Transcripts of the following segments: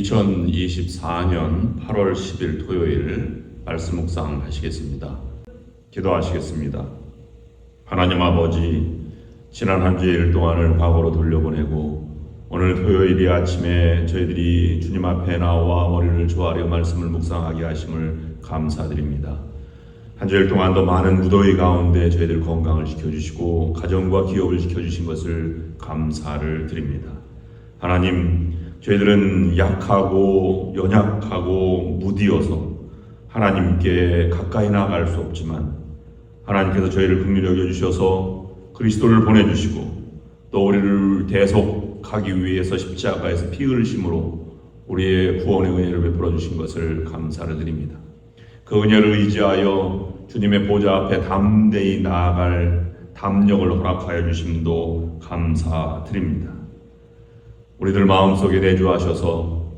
2024년 8월 10일 토요일 말씀 묵상 하시겠습니다. 기도하시겠습니다. 하나님 아버지, 지난 한 주일 동안을 과거로 돌려보내고 오늘 토요일이 아침에 저희들이 주님 앞에 나와 머리를 조아려 말씀을 묵상하게 하심을 감사드립니다. 한 주일 동안도 많은 무더위 가운데 저희들 건강을 지켜주시고 가정과 기업을 지켜주신 것을 감사를 드립니다. 하나님, 저희들은 약하고 연약하고 무디어서 하나님께 가까이 나아갈 수 없지만 하나님께서 저희를 긍휼히 여겨주셔서 그리스도를 보내주시고 또 우리를 대속하기 위해서 십자가에서 피 흘리심으로 우리의 구원의 은혜를 베풀어 주신 것을 감사를 드립니다. 그 은혜를 의지하여 주님의 보좌 앞에 담대히 나아갈 담력을 허락하여 주심도 감사드립니다. 우리들 마음속에 내주하셔서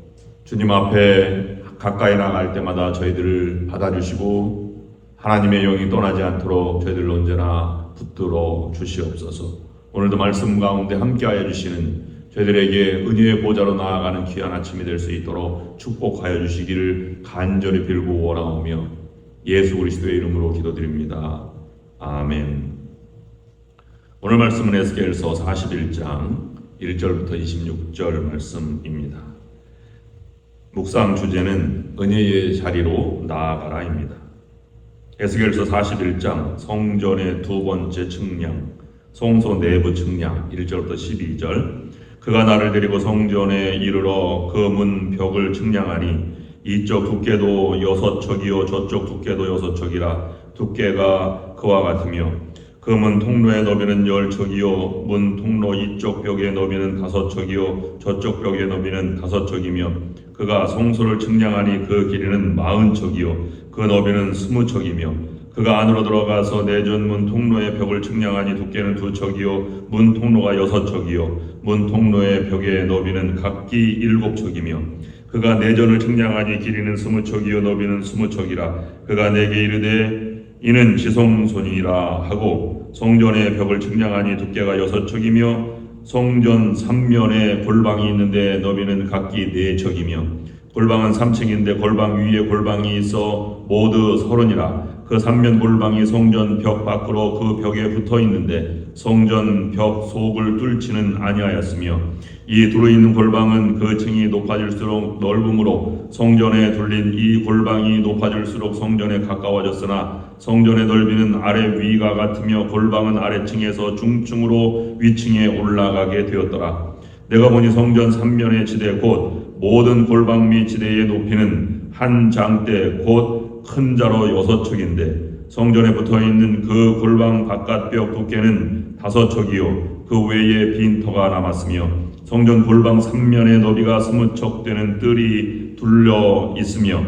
주님 앞에 가까이 나갈 때마다 저희들을 받아주시고 하나님의 영이 떠나지 않도록 저희들을 언제나 붙들어 주시옵소서. 오늘도 말씀 가운데 함께하여 주시는 저희들에게 은혜의 보좌로 나아가는 귀한 아침이 될 수 있도록 축복하여 주시기를 간절히 빌고 원하오며 예수 그리스도의 이름으로 기도드립니다. 아멘. 오늘 말씀은 에스겔서 41장 1절부터 26절 말씀입니다. 묵상 주제는 은혜의 자리로 나아가라입니다. 에스겔서 41장 성전의 두 번째 측량, 성소 내부 측량 1절부터 12절. 그가 나를 데리고 성전에 이르러 그 문 벽을 측량하니 이쪽 두께도 6척이요 저쪽 두께도 6척이라. 두께가 그와 같으며 그 문 통로의 너비는 10척이요 문 통로 이쪽 벽의 너비는 5척이요 저쪽 벽의 너비는 5척이며 그가 성소를 측량하니 그 길이는 40척이요 그 너비는 20척이며 그가 안으로 들어가서 내전 문 통로의 벽을 측량하니 두께는 2척이요 문 통로가 6척이요 문 통로의 벽의 너비는 각기 7척이며 그가 내전을 측량하니 길이는 20척이요 너비는 20척이라. 그가 내게 이르되 이는 지성소니라 하고 성전의 벽을 측량하니 두께가 6척이며 성전 3면에 골방이 있는데 너비는 각기 4척이며 골방은 3층인데 골방 위에 골방이 있어 모두 30이라. 그 3면 골방이 성전 벽 밖으로 그 벽에 붙어 있는데 성전 벽 속을 뚫지는 아니하였으며 이 둘러있는 골방은 그 층이 높아질수록 넓음으로 성전에 둘린 이 골방이 높아질수록 성전에 가까워졌으나 성전의 넓이는 아래 위가 같으며 골방은 아래층에서 중층으로 위층에 올라가게 되었더라. 내가 보니 성전 3면의 지대 곧 모든 골방 및 지대의 높이는 한 장대 곧 큰 자로 6척인데 성전에 붙어있는 그 골방 바깥벽 두께는 5척이요 그 외에 빈터가 남았으며 성전 골방 3면의 너비가 20척 되는 뜰이 둘러 있으며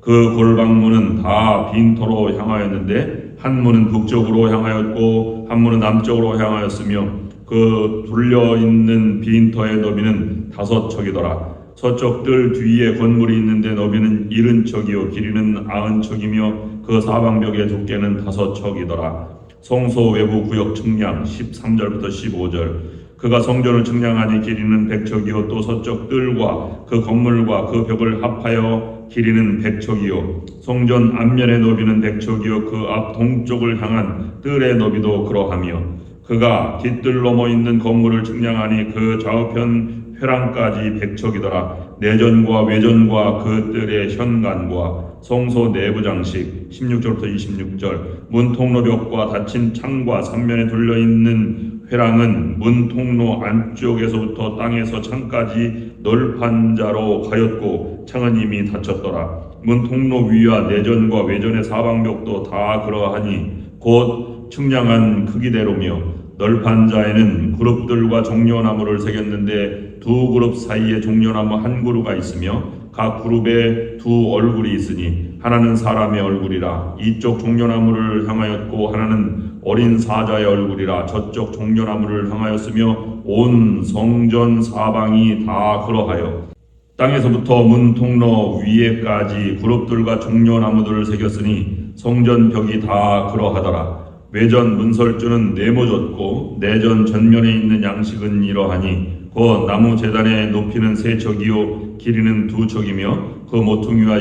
그 골방문은 다 빈터로 향하였는데 한 문은 북쪽으로 향하였고 한 문은 남쪽으로 향하였으며 그 둘려 있는 빈터의 너비는 5척이더라. 서쪽 뜰 뒤에 건물이 있는데 너비는 70척이요 길이는 90척이며 그 사방벽의 두께는 5척이더라. 성소 외부 구역 측량 13절부터 15절. 그가 성전을 측량하니 길이는 100척이요 또 서쪽 뜰과 그 건물과 그 벽을 합하여 길이는 100척이요 성전 앞면의 너비는 100척이요 그 앞 동쪽을 향한 뜰의 너비도 그러하며 그가 깃뜰 넘어 있는 건물을 측량하니 그 좌우편 회랑까지 100척이더라. 내전과 외전과 그 뜰의 현관과 성소 내부 장식 16절부터 26절. 문 통로벽과 닫힌 창과 3면에 둘려있는 회랑은 문 통로 안쪽에서부터 땅에서 창까지 널판 자로 가였고 창은 이미 닫혔더라. 문 통로 위와 내전과 외전의 사방벽도 다 그러하니 곧 측량한 크기대로며 널판 자에는 그룹들과 종려나무를 새겼는데 두 그룹 사이에 종려나무 한 그루가 있으며 각 그룹에 두 얼굴이 있으니 하나는 사람의 얼굴이라. 이쪽 종려나무를 향하였고 하나는 어린 사자의 얼굴이라. 저쪽 종려나무를 향하였으며 온 성전 사방이 다 그러하여 땅에서부터 문 통로 위에까지 그룹들과 종려나무들을 새겼으니 성전 벽이 다 그러하더라. 외전 문설주는 네모졌고 내전 전면에 있는 양식은 이러하니 곧 나무 제단의 높이는 3척이요 길이는 2척이며 그 모퉁이와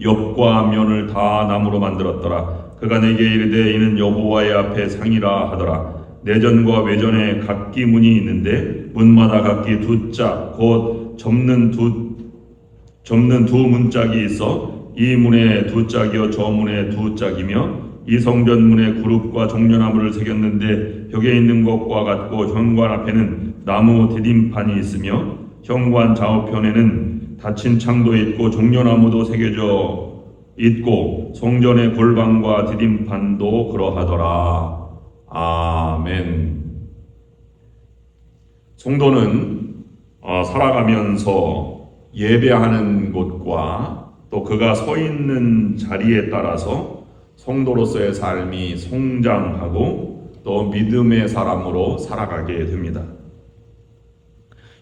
옆과 면을 다 나무로 만들었더라. 그가 내게 이르되 이는 여호와의 앞에 상이라 하더라. 내전과 외전에 각기 문이 있는데 문마다 각기 2짝 곧 접는 두 문짝이 있어 이 문에 2짝이요 저 문에 2짝이며 이 성전문에 구룹과 종려나무를 새겼는데 벽에 있는 것과 같고 현관 앞에는 나무 디딤판이 있으며 현관 좌우편에는 닫힌 창도 있고 종려나무도 새겨져 있고 성전의 골방과 디딤판도 그러하더라. 아멘. 성도는 살아가면서 예배하는 곳과 또 그가 서 있는 자리에 따라서 성도로서의 삶이 성장하고 또 믿음의 사람으로 살아가게 됩니다.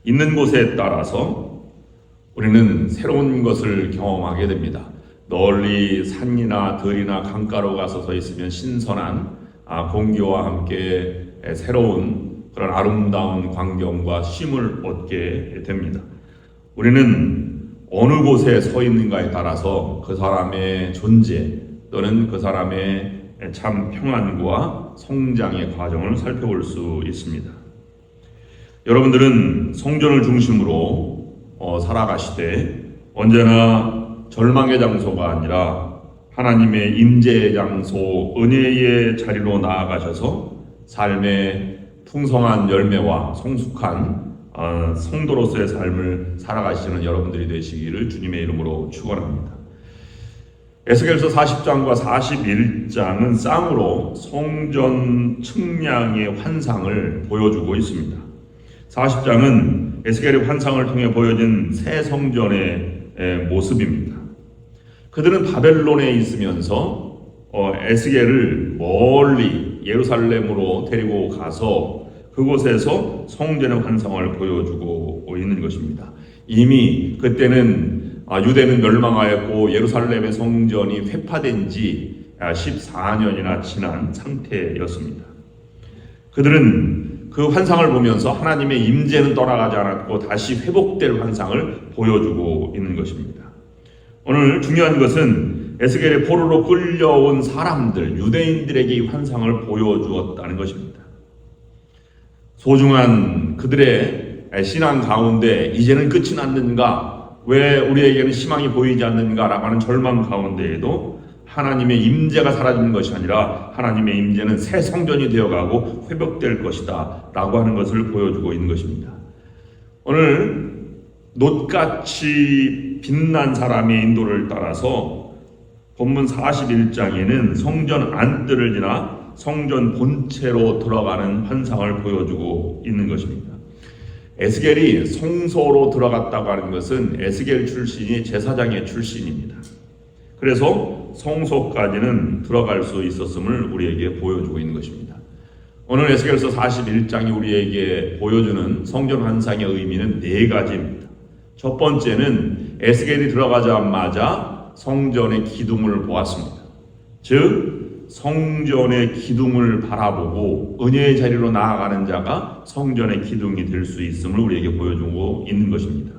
있는 곳에 따라서 우리는 새로운 것을 경험하게 됩니다. 널리 산이나 들이나 강가로 가서 서 있으면 신선한 공기와 함께 새로운 그런 아름다운 광경과 쉼을 얻게 됩니다. 우리는 어느 곳에 서 있는가에 따라서 그 사람의 존재 또는 그 사람의 참 평안과 성장의 과정을 살펴볼 수 있습니다. 여러분들은 성전을 중심으로 살아가시되 언제나 절망의 장소가 아니라 하나님의 임재의 장소, 은혜의 자리로 나아가셔서 삶의 풍성한 열매와 성숙한 성도로서의 삶을 살아가시는 여러분들이 되시기를 주님의 이름으로 축원합니다. 에스겔서 40장과 41장은 쌍으로 성전 측량의 환상을 보여주고 있습니다. 40장은 에스겔의 환상을 통해 보여진 새 성전의 모습입니다. 그들은 바벨론에 있으면서 에스겔을 멀리 예루살렘으로 데리고 가서 그곳에서 성전의 환상을 보여주고 있는 것입니다. 이미 그때는 유대는 멸망하였고 예루살렘의 성전이 회파된 지 14년이나 지난 상태였습니다. 그들은 그 환상을 보면서 하나님의 임재는 떠나가지 않았고 다시 회복될 환상을 보여주고 있는 것입니다. 오늘 중요한 것은 에스겔의 포로로 끌려온 사람들, 유대인들에게 이 환상을 보여주었다는 것입니다. 소중한 그들의 신앙 가운데 이제는 끝이 났는가? 왜 우리에게는 희망이 보이지 않는가라고 하는 절망 가운데에도 하나님의 임재가 사라지는 것이 아니라 하나님의 임재는 새 성전이 되어가고 회복될 것이다 라고 하는 것을 보여주고 있는 것입니다. 오늘 놋같이 빛난 사람의 인도를 따라서 본문 41장에는 성전 안뜰을 지나 성전 본체로 들어가는 환상을 보여주고 있는 것입니다. 에스겔이 성소로 들어갔다고 하는 것은 에스겔 출신이 제사장의 출신입니다. 그래서 성소까지는 들어갈 수 있었음을 우리에게 보여주고 있는 것입니다. 오늘 에스겔서 41장이 우리에게 보여주는 성전 환상의 의미는 4가지입니다. 첫 번째는 에스겔이 들어가자마자 성전의 기둥을 보았습니다. 즉 성전의 기둥을 바라보고 은혜의 자리로 나아가는 자가 성전의 기둥이 될 수 있음을 우리에게 보여주고 있는 것입니다.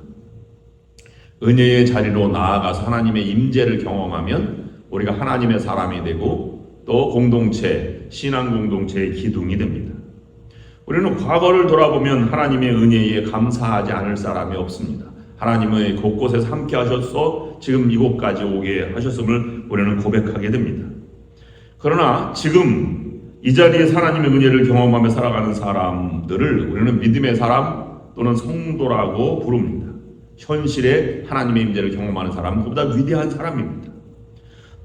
은혜의 자리로 나아가서 하나님의 임재를 경험하면 우리가 하나님의 사람이 되고 또 공동체, 신앙 공동체의 기둥이 됩니다. 우리는 과거를 돌아보면 하나님의 은혜에 감사하지 않을 사람이 없습니다. 하나님의 곳곳에서 함께 하셔서 지금 이곳까지 오게 하셨음을 우리는 고백하게 됩니다. 그러나 지금 이 자리에 하나님의 은혜를 경험하며 살아가는 사람들을 우리는 믿음의 사람 또는 성도라고 부릅니다. 현실에 하나님의 임재를 경험하는 사람은 그보다 위대한 사람입니다.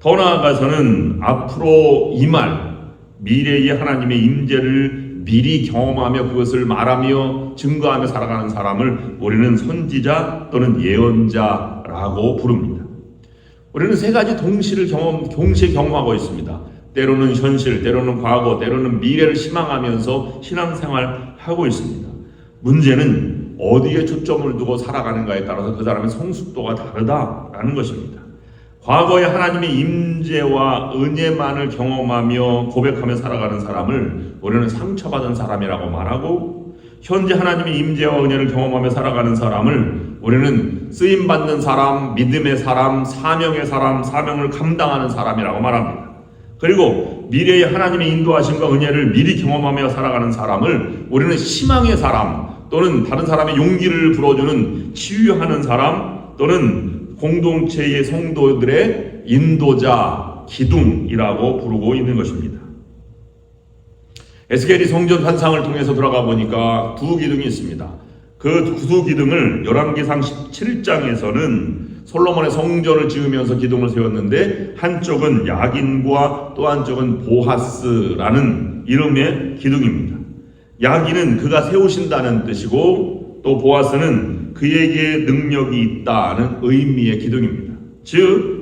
더 나아가서는 앞으로 임할 미래의 하나님의 임재를 미리 경험하며 그것을 말하며 증거하며 살아가는 사람을 우리는 선지자 또는 예언자라고 부릅니다. 우리는 3가지 동시에 경험하고 있습니다. 때로는 현실, 때로는 과거, 때로는 미래를 희망하면서 신앙생활하고 있습니다. 문제는 어디에 초점을 두고 살아가는가에 따라서 그 사람의 성숙도가 다르다라는 것입니다. 과거에 하나님의 임재와 은혜만을 경험하며 고백하며 살아가는 사람을 우리는 상처받은 사람이라고 말하고, 현재 하나님의 임재와 은혜를 경험하며 살아가는 사람을 우리는 쓰임받는 사람, 믿음의 사람, 사명의 사람, 사명을 감당하는 사람이라고 말합니다. 그리고 미래의 하나님의 인도하심과 은혜를 미리 경험하며 살아가는 사람을 우리는 희망의 사람 또는 다른 사람의 용기를 불어주는 치유하는 사람 또는 공동체의 성도들의 인도자, 기둥이라고 부르고 있는 것입니다. 에스겔이 성전 환상을 통해서 들어가 보니까 두 기둥이 있습니다. 그 두 기둥을 열왕기상 17장에서는 솔로몬의 성전을 지으면서 기둥을 세웠는데 한쪽은 야긴과 또 한쪽은 보하스라는 이름의 기둥입니다. 야긴은 그가 세우신다는 뜻이고 또 보하스는 그에게 능력이 있다는 의미의 기둥입니다. 즉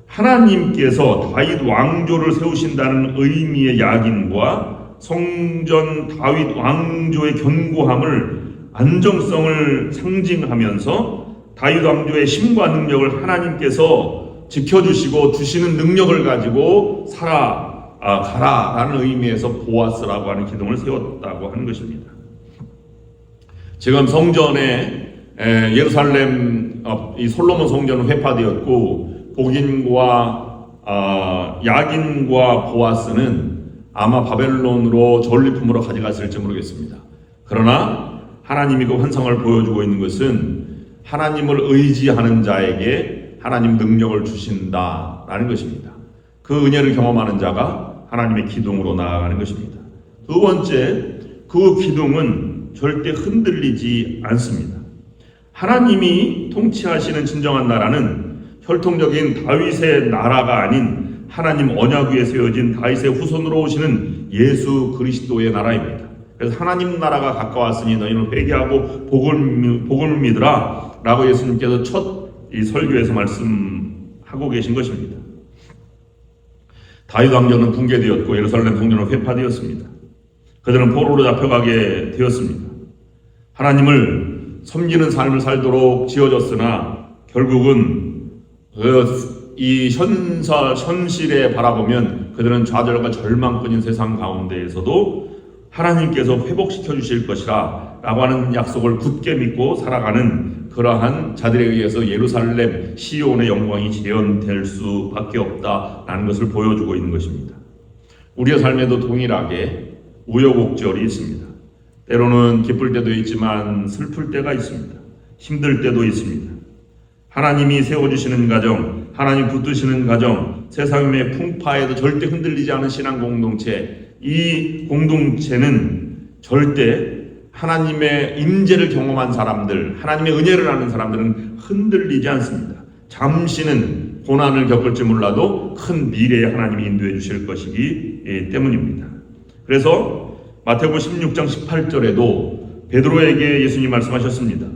하나님께서 다윗 왕조를 세우신다는 의미의 야긴과 성전 다윗 왕조의 견고함을 안정성을 상징하면서 다윗 왕조의 힘과 능력을 하나님께서 지켜주시고 주시는 능력을 가지고 가라라는 의미에서 보아스라고 하는 기둥을 세웠다고 하는 것입니다. 지금 성전에 예루살렘 이 솔로몬 성전은 회파되었고 복인과 야긴과 보아스는 아마 바벨론으로 전리품으로 가져갔을지 모르겠습니다. 그러나 하나님이 그 환상을 보여주고 있는 것은 하나님을 의지하는 자에게 하나님 능력을 주신다라는 것입니다. 그 은혜를 경험하는 자가 하나님의 기둥으로 나아가는 것입니다. 두 번째, 그 기둥은 절대 흔들리지 않습니다. 하나님이 통치하시는 진정한 나라는 혈통적인 다윗의 나라가 아닌 하나님 언약 위에 세워진 다윗의 후손으로 오시는 예수 그리스도의 나라입니다. 그래서 하나님 나라가 가까웠으니 너희는 회개하고 복을 믿으라 라고 예수님께서 첫 이 설교에서 말씀하고 계신 것입니다. 다윗 왕조는 붕괴되었고 예루살렘 성전은 회파되었습니다. 그들은 포로로 잡혀가게 되었습니다. 하나님을 섬기는 삶을 살도록 지어졌으나 결국은 이 현실에 바라보면 그들은 좌절과 절망뿐인 세상 가운데에서도 하나님께서 회복시켜 주실 것이라 라고 하는 약속을 굳게 믿고 살아가는 그러한 자들에 의해서 예루살렘 시온의 영광이 재현될 수밖에 없다라는 것을 보여주고 있는 것입니다. 우리의 삶에도 동일하게 우여곡절이 있습니다. 때로는 기쁠 때도 있지만 슬플 때가 있습니다. 힘들 때도 있습니다. 하나님이 세워주시는 가정, 하나님 붙드시는 가정, 세상의 풍파에도 절대 흔들리지 않은 신앙 공동체, 이 공동체는 절대 하나님의 임재를 경험한 사람들, 하나님의 은혜를 아는 사람들은 흔들리지 않습니다. 잠시는 고난을 겪을지 몰라도 큰 미래에 하나님이 인도해 주실 것이기 때문입니다. 그래서 마태복음 16장 18절에도 베드로에게 예수님이 말씀하셨습니다.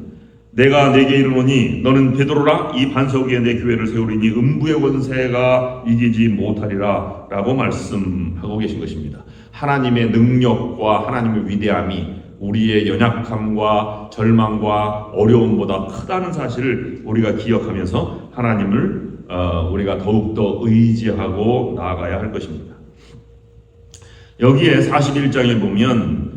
내가 네게 이르노니 너는 베드로라 이 반석 위에 내 교회를 세우리니 음부의 권세가 이기지 못하리라 라고 말씀하고 계신 것입니다. 하나님의 능력과 하나님의 위대함이 우리의 연약함과 절망과 어려움보다 크다는 사실을 우리가 기억하면서 하나님을 우리가 더욱더 의지하고 나아가야 할 것입니다. 여기에 41장에 보면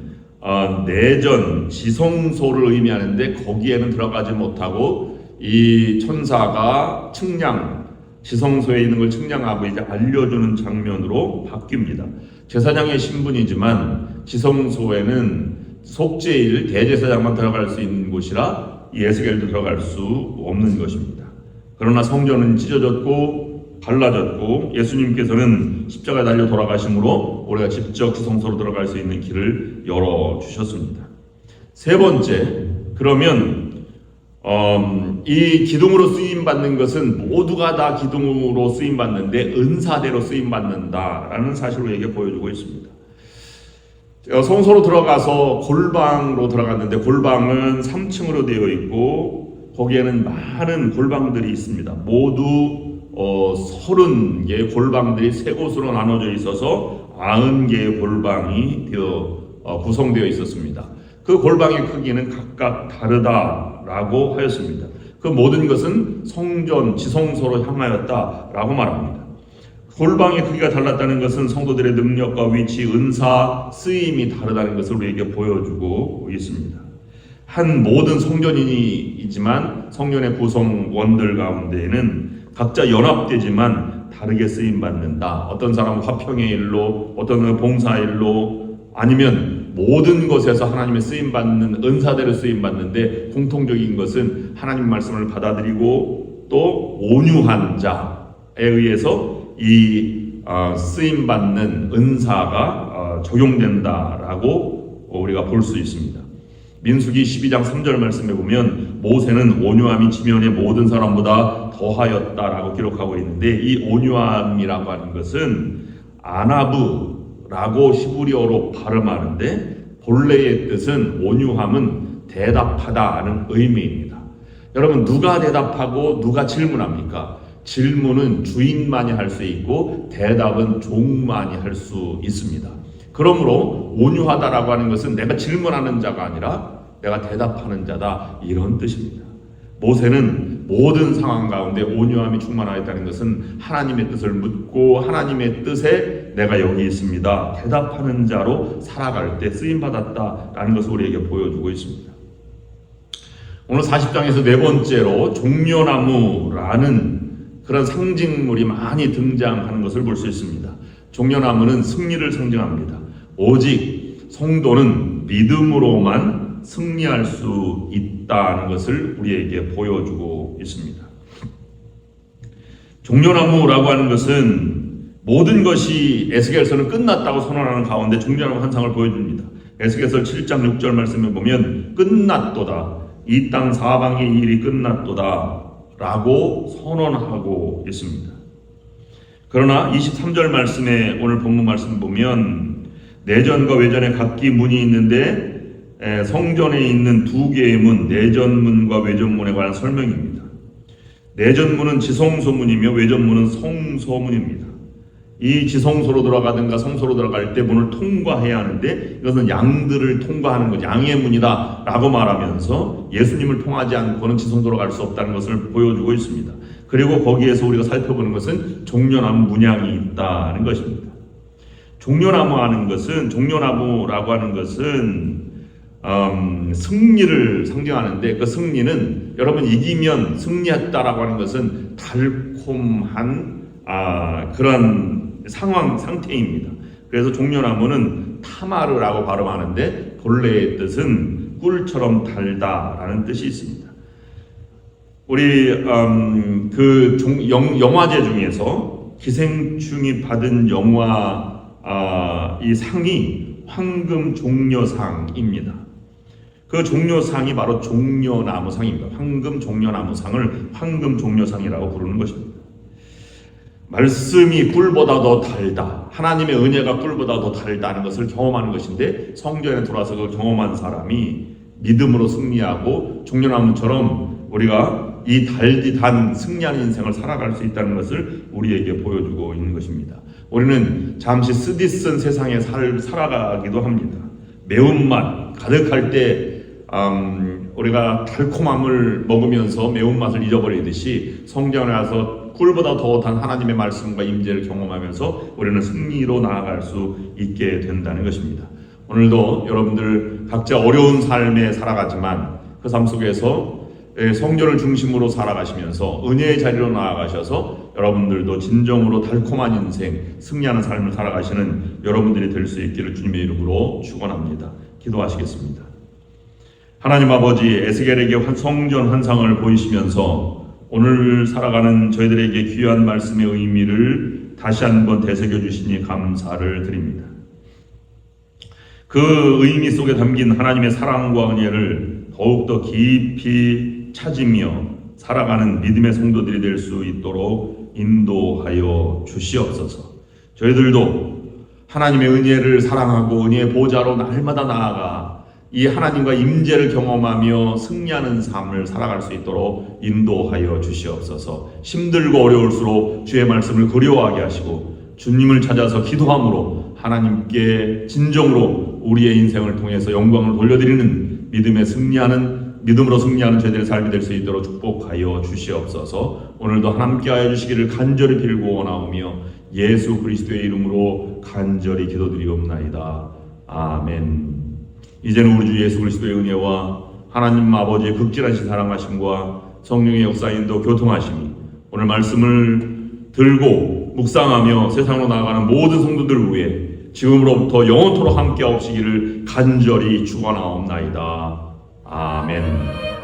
내전, 지성소를 의미하는데 거기에는 들어가지 못하고 이 천사가 지성소에 있는 걸 측량하고 이제 알려주는 장면으로 바뀝니다. 제사장의 신분이지만 지성소에는 속죄일 대제사장만 들어갈 수 있는 곳이라 에스겔도 들어갈 수 없는 것입니다. 그러나 성전은 찢어졌고 갈라졌고 예수님께서는 십자가에 달려 돌아가심으로 우리가 직접 지성소로 들어갈 수 있는 길을 열어주셨습니다. 세 번째, 그러면 이 기둥으로 쓰임받는 것은 모두가 다 기둥으로 쓰임받는데 은사대로 쓰임받는다라는 사실을 우리에게 보여주고 있습니다. 성소로 들어가서 골방으로 들어갔는데 골방은 3층으로 되어 있고 거기에는 많은 골방들이 있습니다. 모두 30개의 골방들이 세 곳으로 나눠져 있어서 90개의 골방이 구성되어 있었습니다. 그 골방의 크기는 각각 다르다라고 하였습니다. 그 모든 것은 성전, 지성소로 향하였다라고 말합니다. 골방의 크기가 달랐다는 것은 성도들의 능력과 위치, 은사, 쓰임이 다르다는 것을 우리에게 보여주고 있습니다. 한 모든 성전이지만 성전의 구성원들 가운데에는 각자 연합되지만 다르게 쓰임받는다. 어떤 사람은 화평의 일로, 어떤 봉사의 일로, 아니면 모든 것에서 하나님의 쓰임받는 은사대로 쓰임받는데 공통적인 것은 하나님 말씀을 받아들이고 또 온유한 자에 의해서 이 쓰임받는 은사가 적용된다라고 우리가 볼 수 있습니다. 민수기 12장 3절 말씀에 보면 모세는 온유함이 지면의 모든 사람보다 더하였다라고 기록하고 있는데, 이 온유함이라고 하는 것은 아나브라고 히브리어로 발음하는데 본래의 뜻은 온유함은 대답하다는 의미입니다. 여러분, 누가 대답하고 누가 질문합니까? 질문은 주인만이 할 수 있고 대답은 종만이 할 수 있습니다. 그러므로 온유하다라고 하는 것은 내가 질문하는 자가 아니라 내가 대답하는 자다, 이런 뜻입니다. 모세는 모든 상황 가운데 온유함이 충만하였다는 것은 하나님의 뜻을 묻고 하나님의 뜻에 내가 여기 있습니다, 대답하는 자로 살아갈 때 쓰임받았다라는 것을 우리에게 보여주고 있습니다. 오늘 40장에서 네 번째로 종려나무라는 그런 상징물이 많이 등장하는 것을 볼 수 있습니다. 종려나무는 승리를 상징합니다. 오직 성도는 믿음으로만 승리할 수 있다는 것을 우리에게 보여주고 있습니다. 종려나무라고 하는 것은 모든 것이 에스겔서는 끝났다고 선언하는 가운데 종려나무 환상을 보여줍니다. 에스겔서 7장 6절 말씀에 보면 끝났도다, 이 땅 사방의 일이 끝났도다 라고 선언하고 있습니다. 그러나 23절 말씀에 오늘 본문 말씀 보면 내전과 외전에 각기 문이 있는데 성전에 있는 두 개의 문, 내전문과 외전문에 관한 설명입니다. 내전문은 지성소문이며 외전문은 성소문입니다. 이 지성소로 들어가든가 성소로 들어갈 때 문을 통과해야 하는데 이것은 양들을 통과하는 것, 양의 문이다 라고 말하면서 예수님을 통하지 않고는 지성소로 갈 수 없다는 것을 보여주고 있습니다. 그리고 거기에서 우리가 살펴보는 것은 종려나무 문양이 있다는 것입니다. 종려나무라고 하는 것은 승리를 상징하는데, 그 승리는 여러분 이기면 승리했다라고 하는 것은 달콤한 그런 상태입니다. 그래서 종려나무는 타마르라고 발음하는데 본래의 뜻은 꿀처럼 달다라는 뜻이 있습니다. 우리 영화제 중에서 기생충이 받은 영화 이 상이 황금 종려상입니다. 그 종려상이 바로 종려나무상입니다. 황금 종려나무상을 황금 종려상이라고 부르는 것입니다. 말씀이 꿀보다 더 달다, 하나님의 은혜가 꿀보다 더 달다는 것을 경험하는 것인데, 성전에 들어와서 그걸 경험한 사람이 믿음으로 승리하고 종려나무처럼 우리가 이 달디 단 승리하는 인생을 살아갈 수 있다는 것을 우리에게 보여주고 있는 것입니다. 우리는 잠시 쓰디쓴 세상에 살아가기도 합니다. 매운맛 가득할 때 우리가 달콤함을 먹으면서 매운맛을 잊어버리듯이 성전에 와서 꿀보다 더 단 하나님의 말씀과 임재를 경험하면서 우리는 승리로 나아갈 수 있게 된다는 것입니다. 오늘도 여러분들 각자 어려운 삶에 살아가지만 그 삶 속에서 성전을 중심으로 살아가시면서 은혜의 자리로 나아가셔서 여러분들도 진정으로 달콤한 인생, 승리하는 삶을 살아가시는 여러분들이 될 수 있기를 주님의 이름으로 축원합니다. 기도하시겠습니다. 하나님 아버지, 에스겔에게 성전 환상을 보이시면서 오늘 살아가는 저희들에게 귀한 말씀의 의미를 다시 한번 되새겨 주시니 감사를 드립니다. 그 의미 속에 담긴 하나님의 사랑과 은혜를 더욱더 깊이 찾으며 살아가는 믿음의 성도들이 될 수 있도록 인도하여 주시옵소서. 저희들도 하나님의 은혜를 사랑하고 은혜의 보좌로 날마다 나아가 이 하나님과 임재를 경험하며 승리하는 삶을 살아갈 수 있도록 인도하여 주시옵소서. 힘들고 어려울수록 주의 말씀을 그리워하게 하시고 주님을 찾아서 기도함으로 하나님께 진정으로 우리의 인생을 통해서 영광을 돌려드리는 믿음으로 승리하는 저희들의 삶이 될 수 있도록 축복하여 주시옵소서. 오늘도 함께하여 주시기를 간절히 빌고 원하오며 예수 그리스도의 이름으로 간절히 기도드리옵나이다. 아멘. 이제는 우리 주 예수 그리스도의 은혜와 하나님 아버지의 극진하신 사랑하심과 성령의 역사인도 교통하심이 오늘 말씀을 들고 묵상하며 세상으로 나아가는 모든 성도들 위해 지금으로부터 영원토록 함께 하시기를 간절히 축원하옵나이다. 아멘.